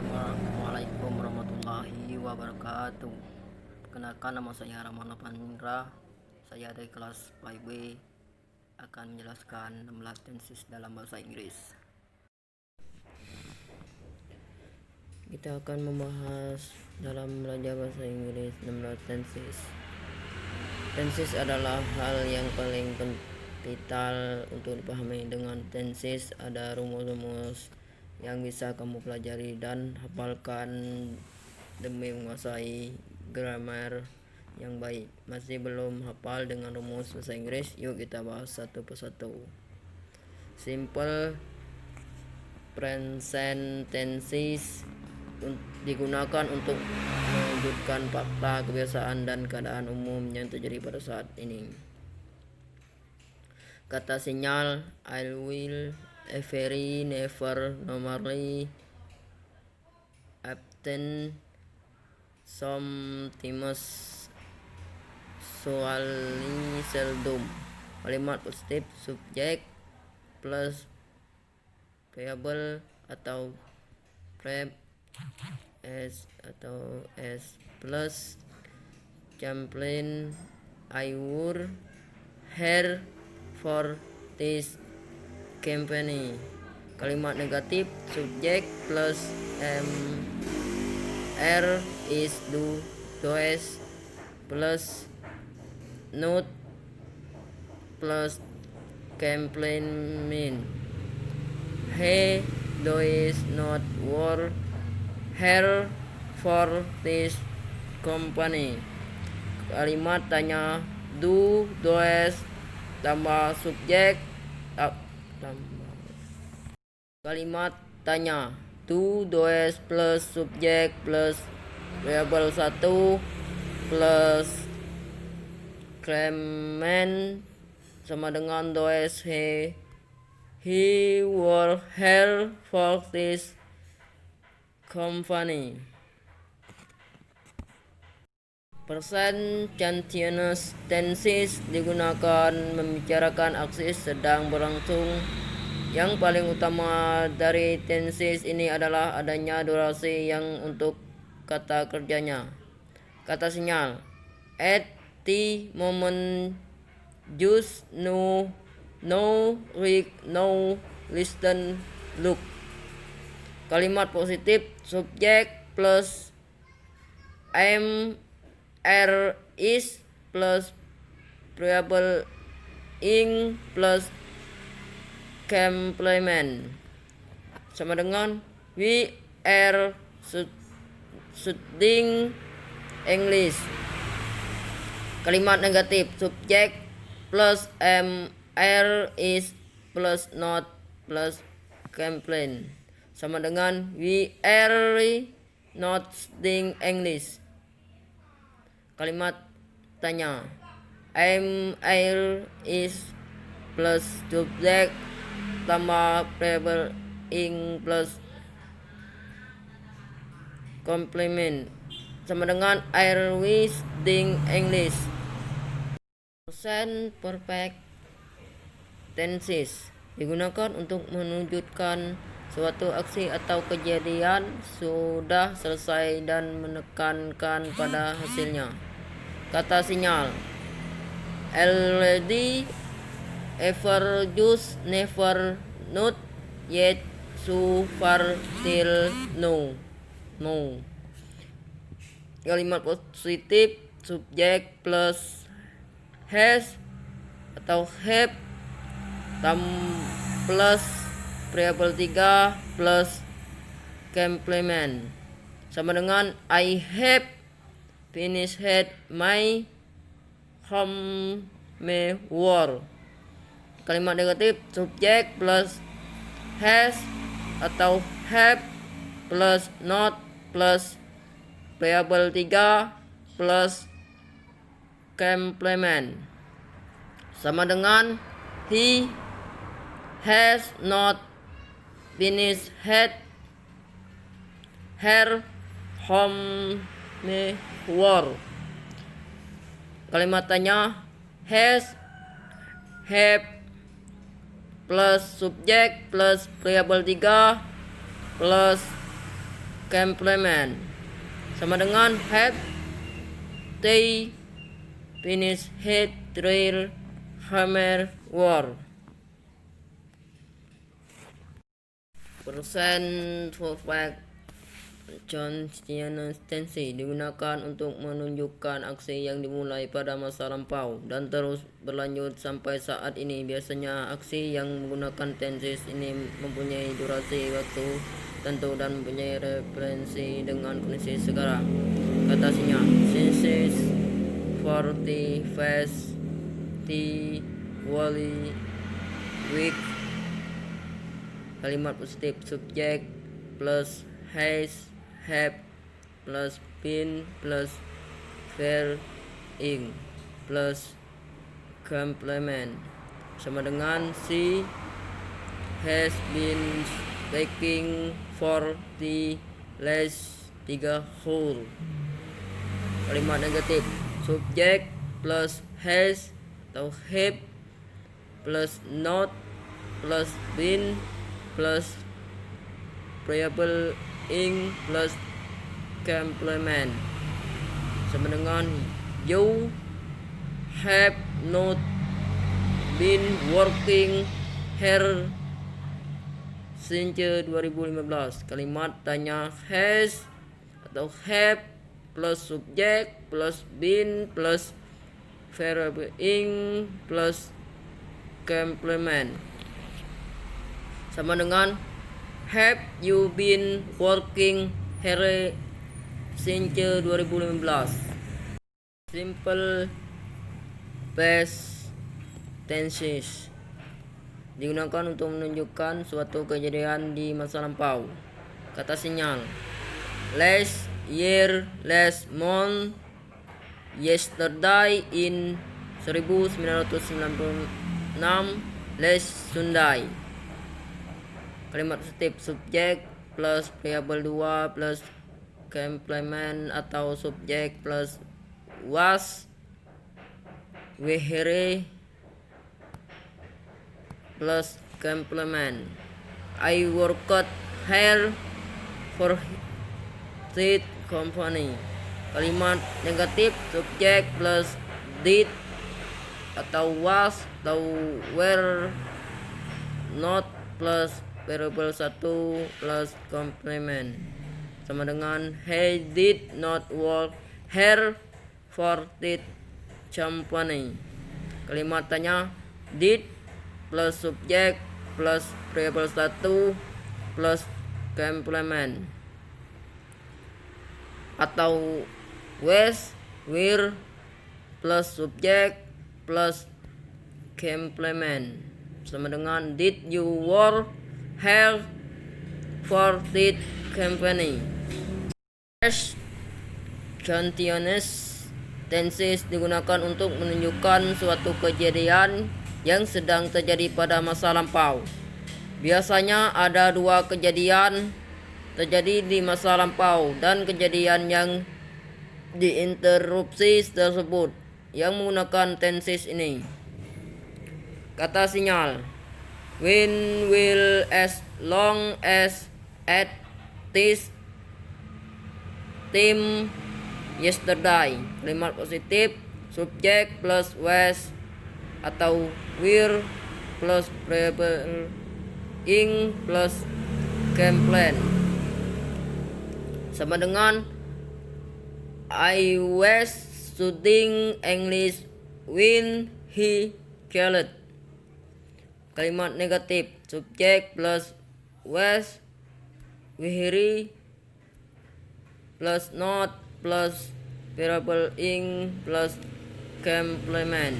Assalamualaikum warahmatullahi wabarakatuh. Perkenalkan, nama saya Rahman Pandra. Saya dari kelas 5B akan menjelaskan 16 tenses dalam bahasa Inggris. Kita akan membahas dalam belajar bahasa Inggris 16 tenses. Tenses adalah hal yang paling vital untuk dipahami. Dengan tenses ada rumus-rumus yang bisa kamu pelajari dan hafalkan demi menguasai grammar yang baik. Masih belum hafal dengan rumus bahasa Inggris? Yuk kita bahas satu persatu. Simple present tenses digunakan untuk mewujudkan fakta, kebiasaan, dan keadaan umum yang terjadi pada saat ini. Kata sinyal I will, every, never, normally, often, sometimes, usually, seldom. Kalimat positif subjek plus variable atau verb as atau as plus complain I would hire for this company. Kalimat negatif subjek plus r is do, does plus not plus complain. He does not work hire for this company. Kalimat tanya do, does tambah subjek tambah. Kalimat tanya do, does plus subjek plus variable 1 plus Clement sama dengan does he work hire for this company. Present continuous tenses digunakan membicarakan aksi sedang berlangsung. Yang paling utama dari tenses ini adalah adanya durasi yang untuk kata kerjanya. Kata sinyal at the moment, just, no, read, no, listen, look. Kalimat positif subjek plus am, r, is plus variable ing plus complement sama dengan we are studying English. Kalimat negatif subjek plus am, r, is plus not plus complain sama dengan we are not studying English. Kalimat tanya am, r, is plus subjek tambah variable ing plus complement sama dengan are we studying English. Present perfect tenses digunakan untuk menunjukkan suatu aksi atau kejadian sudah selesai dan menekankan pada hasilnya. Kata sinyal already, ever, just, never, not, yet, so far, till, no. Kalimat positif subjek plus has atau have plus variable 3 plus complement sama dengan I have finished my homework. Kalimat negatif subjek plus has atau have plus not plus variable 3 plus complement sama dengan he has not finished her homework. Kalimat tanya has, have plus subjek plus variable 3 plus complement sama dengan have, they, finish, hit, drill, hammer, war. Present perfect continuous tense digunakan untuk menunjukkan aksi yang dimulai pada masa lampau dan terus berlanjut sampai saat ini. Biasanya aksi yang menggunakan tenses ini mempunyai durasi waktu tentu dan mempunyai referensi dengan kondisi sekarang. Kata sinyal since, 40, fast, tea, wally, week. Kalimat positif subjek plus has, have plus been plus were ing plus complement sama dengan she has been baking for the last 3 whole. Kalimat negatif subjek plus has atau have plus not plus been plus variable ing plus complement sama dengan you have not been working here since 2015. Kalimat tanya has atau have plus subjek plus been plus variable ing plus complement sama dengan have you been working here since 2015. Simple past tenses digunakan untuk menunjukkan suatu kejadian di masa lampau. Kata sinyal last year, last month, yesterday in 1996, last Sunday. Kalimat positif subjek plus variable 2 plus complement atau subjek plus was, were plus complement. I worked here for that company. Kalimat negatif subjek plus did atau was atau were not plus variable 1 plus complement sama dengan he did not work here for that company. Kalimat tanya did plus subjek plus variable 1 plus complement atau was, were plus subjek plus complement sama dengan did you work here for that company. Past continuous tenses digunakan untuk menunjukkan suatu kejadian yang sedang terjadi pada masa lampau. Biasanya ada 2 kejadian terjadi di masa lampau dan kejadian yang diinterupsi tersebut yang menggunakan tenses ini. Kata sinyal when, will, as long as, at, this, team, yesterday. Kalimat positif subjek plus was atau were plus variable ing plus complement sama dengan I was studying English when he called. Kalimat negatif subjek plus was, were plus not plus variable ing plus complement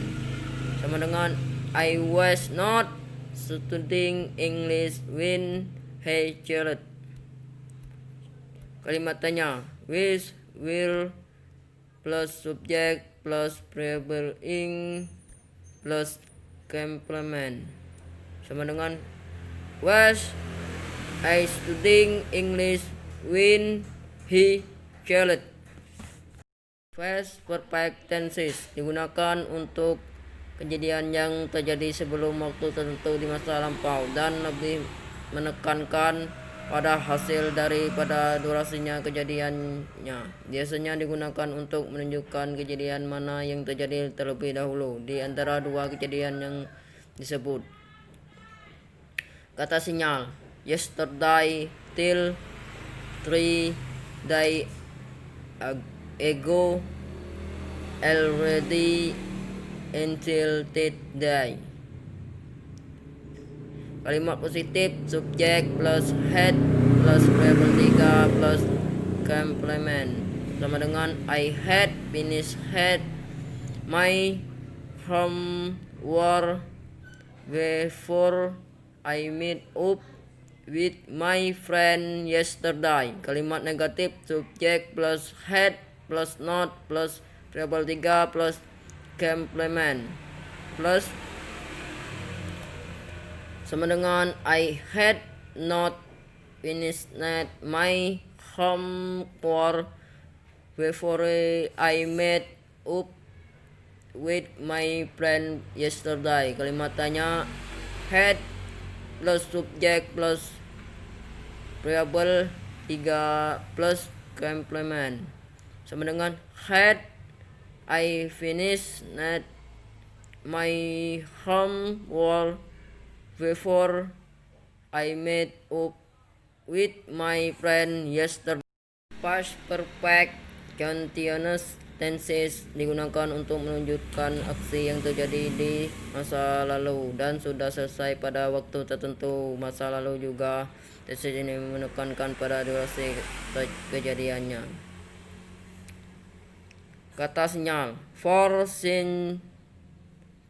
sama dengan I was not studying English when he called. Kalimat tanya which, will plus subjek plus variable ing plus complement sama dengan was I studying English when he called. Past perfect tenses digunakan untuk kejadian yang terjadi sebelum waktu tertentu di masa lampau dan lebih menekankan pada hasil daripada durasinya kejadiannya. Biasanya digunakan untuk menunjukkan kejadian mana yang terjadi terlebih dahulu di antara dua kejadian yang disebut. Kata sinyal: yesterday, till, 3 days ago, already, until today. Kalimat positif: subjek plus had plus variable 3 plus complement sama dengan I had finished had my homework before I meet up with my friend yesterday. Kalimat negatif: subjek plus had plus not plus variable 3 plus complement plus sama dengan I had not finished my homework before I met up with my friend yesterday. Kalimat tanya: had plus subjek plus variable 3 plus complement sama dengan had I finished my homework before I met up with my friend yesterday. Past perfect continuous tenses digunakan untuk menunjukkan aksi yang terjadi di masa lalu dan sudah selesai pada waktu tertentu. Masa lalu juga. Tenses ini menekankan pada durasi kejadiannya. Kata sinyal: for since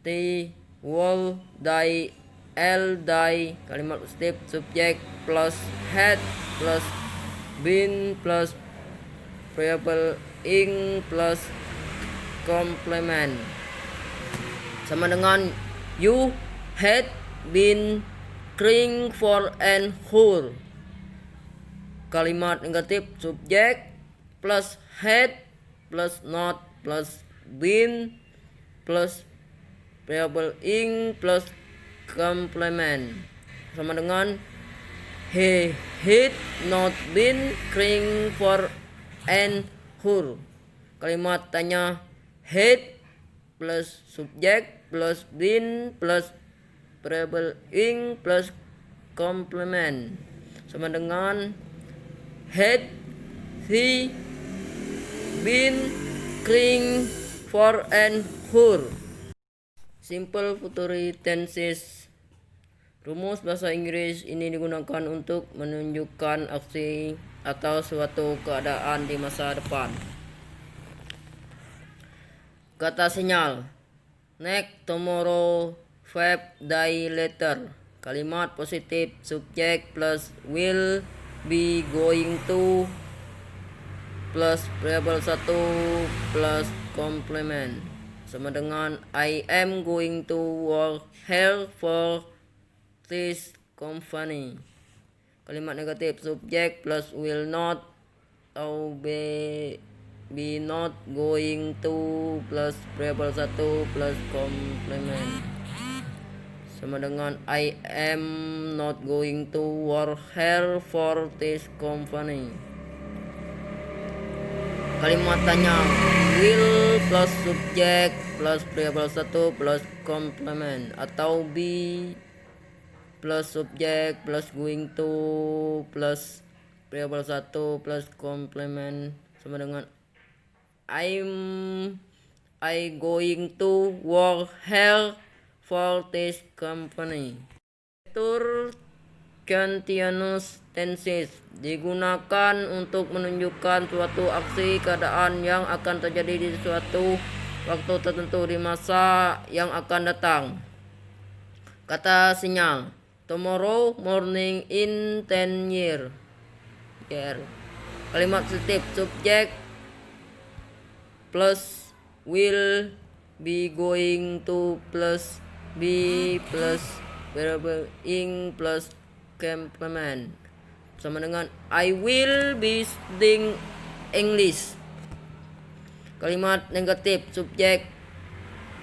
the will die L die. Kalimat positif: subjek plus had plus been plus variable ing plus complement sama dengan you had been crying for an hour. Kalimat negatif: subjek plus had plus not plus been plus variable ing plus complement sama dengan he had not been crying for an hour. Kalimat tanya: had plus subjek plus been plus variable ing plus complement sama dengan had he been crying for an hour. Simple future tenses. Rumus bahasa Inggris ini digunakan untuk menunjukkan aksi atau suatu keadaan di masa depan. Kata sinyal: next, tomorrow, 5 days later. Kalimat positif: subjek plus will be going to plus variable 1 plus complement sama dengan I am going to work hard for this company. Kalimat negatif: subjek plus will not atau be not going to plus variable 1 plus complement sama dengan I am not going to work hard for this company. Kalimat tanya: will plus subjek plus variable 1 plus complement atau be plus subjek plus going to plus variable 1 plus complement sama dengan I going to work hard for this company. Future continuous tenses digunakan untuk menunjukkan suatu aksi keadaan yang akan terjadi di suatu waktu tertentu di masa yang akan datang. Kata sinyal: tomorrow morning in 10 years. Kalimat positif: subjek plus will be going to plus be plus variable ing plus complement sama dengan I will be studying English. Kalimat negatif: subjek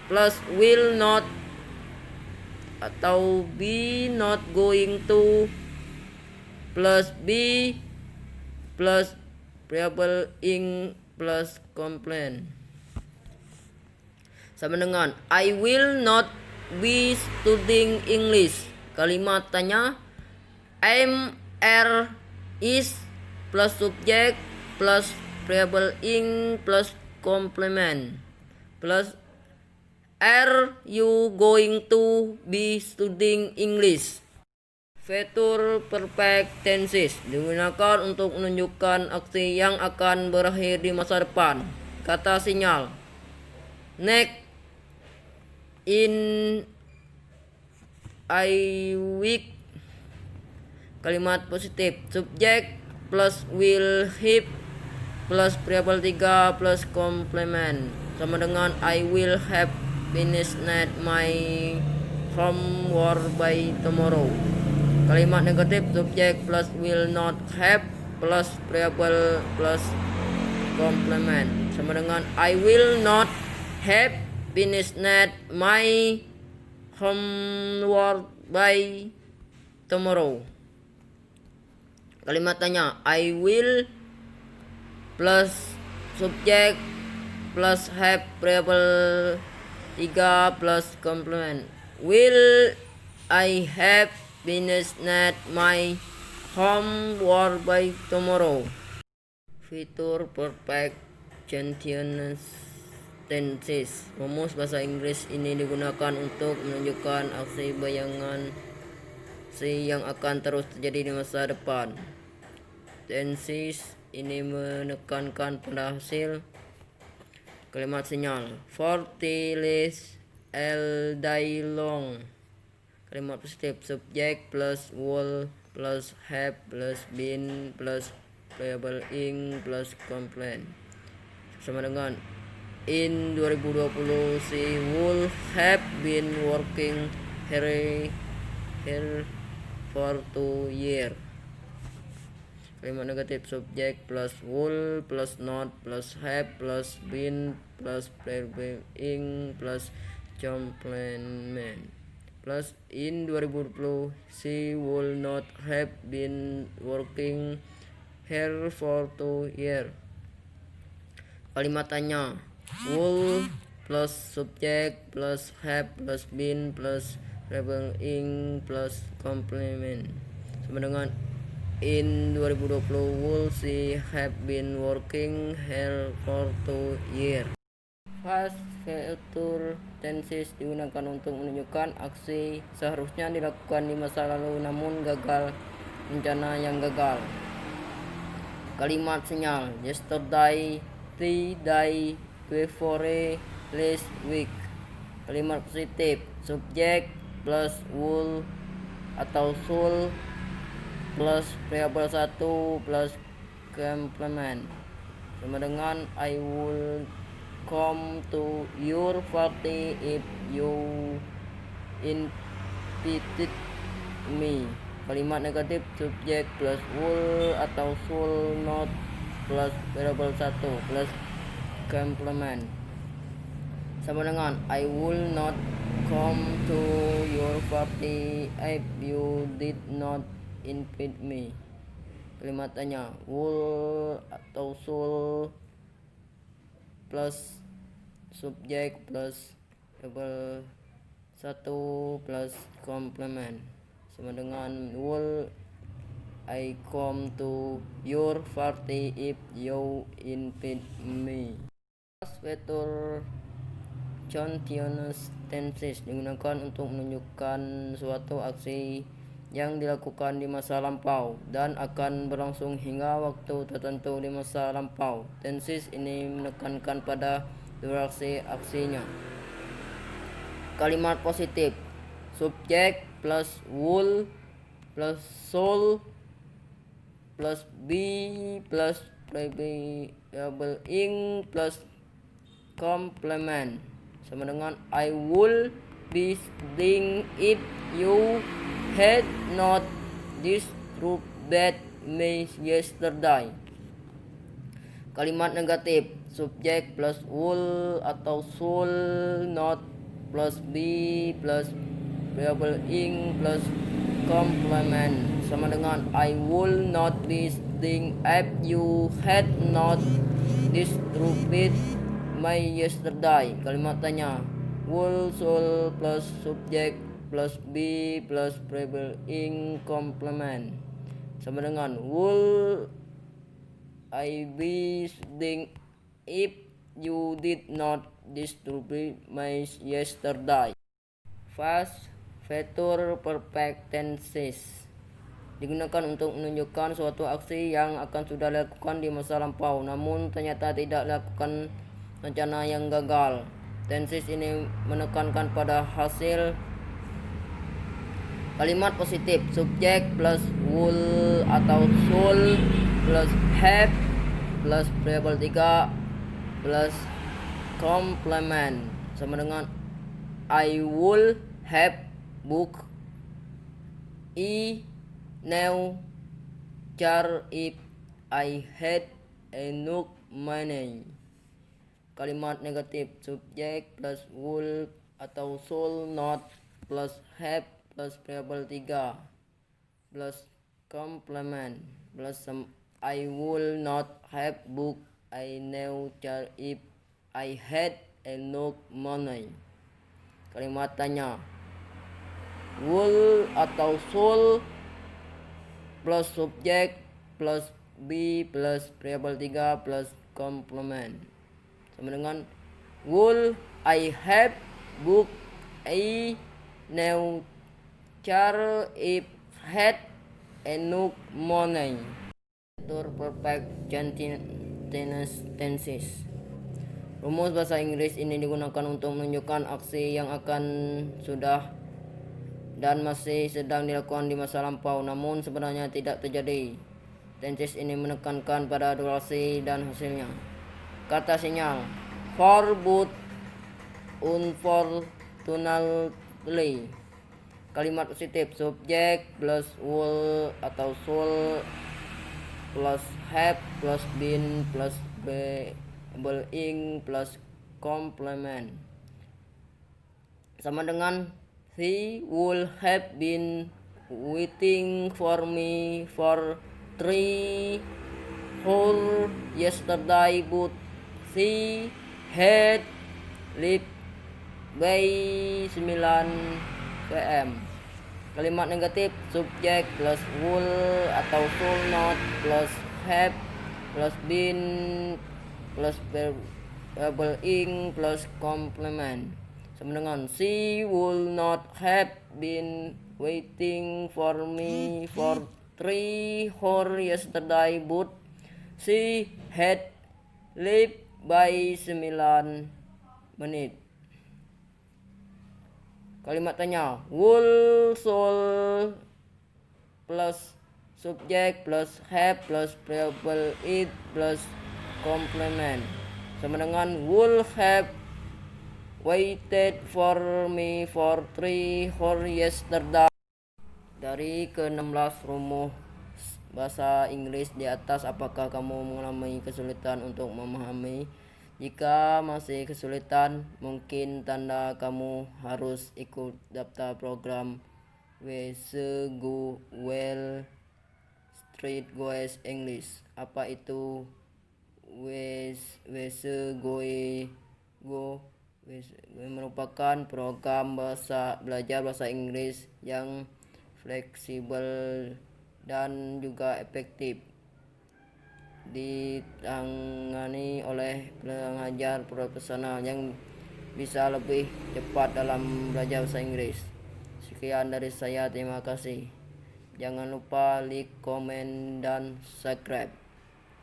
plus will not atau be not going to plus be plus variable ing plus complement sama dengan I will not be studying English. Kalimat tanya am, are, is plus subjek plus variable ing plus complement plus are you going to be studying English. Future perfect tenses digunakan untuk menunjukkan aksi yang akan berakhir di masa depan. Kata sinyal next, in, I week. Kalimat positif subjek plus will have plus variable 3 plus complement sama dengan I will have finished my homework by tomorrow. Kalimat negatif subjek plus will not have plus variable plus complement sama dengan I will not have finished my homework by tomorrow. Kalimat tanya I will plus subjek plus have variable 3 plus complement will I have finished my homework by tomorrow. Future perfect continuous tenses. Rumus bahasa Inggris ini digunakan untuk menunjukkan aksi bayangan yang akan terus terjadi di masa depan. Tenses ini menekankan pada hasil. Kalimat sinyal 40 less all day long. Kalimat positif subjek plus will plus have plus been plus variable ing plus complement sama dengan in 2020 she would have been working here for 2 years. Kalimat negatif subjek plus would plus not plus have plus been plus variable ing plus complement plus in 2020 she would not have been working here for 2 years. Kalimat tanya would plus subjek plus have plus been plus variable ing plus complement sama dengan in 2020 would she have been working here for 2 years. Past future tenses digunakan untuk menunjukkan aksi seharusnya dilakukan di masa lalu namun gagal, rencana yang gagal. Kalimat sinyal yesterday, the day before, last week. Kalimat positif subjek plus would atau should plus variable 1 plus complement sama dengan I will come to your party if you invited me. Kalimat negatif subjek plus will atau should not plus variable 1 plus complement sama dengan I will not come to your party if you did not invite me. Kalimat tanya will atau should plus subjek plus variable 1 plus complement sama dengan will I come to your party if you invite me. Past future continuous tenses digunakan untuk menunjukkan suatu aksi yang dilakukan di masa lampau dan akan berlangsung hingga waktu tertentu di masa lampau. Tenses ini menekankan pada durasi aksinya. Kalimat positif subjek plus would plus should plus be plus variable ing plus complement sama dengan I would be studying if you had not disturbed me yesterday. Kalimat negatif subjek plus would atau should not plus be plus variable ing plus complement sama dengan I would not be sitting if you had not disrupted my yesterday. Kalimat tanya, would, should plus subject plus be plus preble in complement sama dengan would I be sitting if you did not disturb my yesterday. Past future perfect tenses digunakan untuk menunjukkan suatu aksi yang akan sudah dilakukan di masa lampau namun ternyata tidak dilakukan rencana yang gagal. Tenses ini menekankan pada hasil kalimat positif. Subjek plus will atau should plus have plus variable 3 plus complement sama dengan I would have booked now car if I had enough money. Kalimat negatif. Subjek plus would atau should not plus have plus variable 3 plus complement plus I would not have booked a new car if I had enough money. Kalimat tanya. Would atau should plus subjek plus be plus variable 3 plus complement sama dengan would I have booked a new car if had enough money. Perfect tenses. Rumus bahasa Inggris ini digunakan untuk menunjukkan aksi yang akan sudah dan masih sedang dilakukan di masa lampau namun sebenarnya tidak terjadi. Tenses ini menekankan pada durasi dan hasilnya. Kata sinyal for but unfortunately. Kalimat positif. Subjek plus will atau should plus have plus been plus being plus complement sama dengan he would have been waiting for me for 3 whole yesterday but she had left by 9 p.m. Kalimat negatif. Subjek plus would atau should not plus have plus been plus variable ing plus complement sama dengan she would not have been waiting for me for 3 hours yesterday but she had left by 9 menit. Kalimat tanya. Would, should plus subjek plus have plus variable it plus complement sama dengan would have waited for me for 3 hours yesterday. Dari ke-16 rumus bahasa Inggris di atas, apakah kamu mengalami kesulitan untuk memahami? Jika masih kesulitan, mungkin tanda kamu harus ikut daftar program Wall Street Goes English. Apa itu Go? Merupakan program belajar bahasa Inggris yang fleksibel dan juga efektif, ditangani oleh pengajar profesional yang bisa lebih cepat dalam belajar bahasa Inggris. Sekian dari saya, terima kasih. Jangan lupa like, komen, dan subscribe.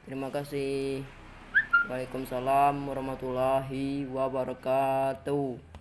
Terima kasih. Waalaikumsalam warahmatullahi wabarakatuh.